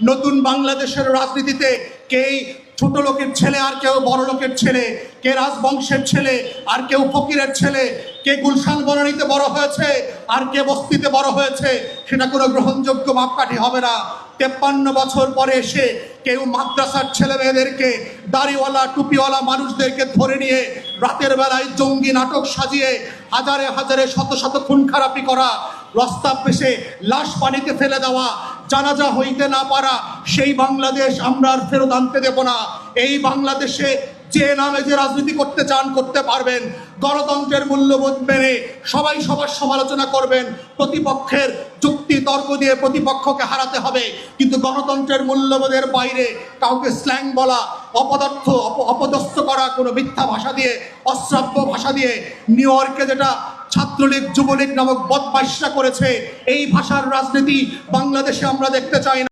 নতুন বাংলাদেশের রাজনীতিতে কে ছোট লোকের ছেলে আর কেউ বড় লোকের ছেলে, কে রাজবংশের ছেলে আর কেউ ফকিরের ছেলে, কে গুলশান বনানীতে বড় হয়েছে আর কে বস্তিতে বড় হয়েছে, সেটা কোনো গ্রহণযোগ্য মাপকাঠি হবে না। 53 বছর পরে এসে কেউ মাদ্রাসার ছেলে মেয়েদেরকে, দাড়িওয়ালা টুপিওয়ালা মানুষদেরকে ধরে নিয়ে রাতের বেলায় জঙ্গি নাটক সাজিয়ে হাজারে হাজারে শত শত খুন খারাপি করা, রাস্তা পেশে লাশ পানিতে ফেলে দেওয়া, জানাজা হইতে না পারা, সেই বাংলাদেশ আমরা আর ফেরত আনতে দেব না। এই বাংলাদেশে যে নামে যে রাজনীতি করতে চান করতে পারবেন, গণতন্ত্রের মূল্যবোধ মেনে সবাই সবার সমালোচনা করবেন, প্রতিপক্ষের যুক্তি তর্ক দিয়ে প্রতিপক্ষকে হারাতে হবে, কিন্তু গণতন্ত্রের মূল্যবোধের বাইরে কাউকে স্ল্যাং বলা, অপদার্থ অপদস্থ করা, কোনো মিথ্যা ভাষা দিয়ে, অশ্রাব্য ভাষা দিয়ে, নিউ ইয়র্কে যেটা ছাত্রলীগ যুবলীগ নামক বদমাইশরা করেছে, এই ভাষার রাজনীতি বাংলাদেশে আমরা দেখতে চাই না।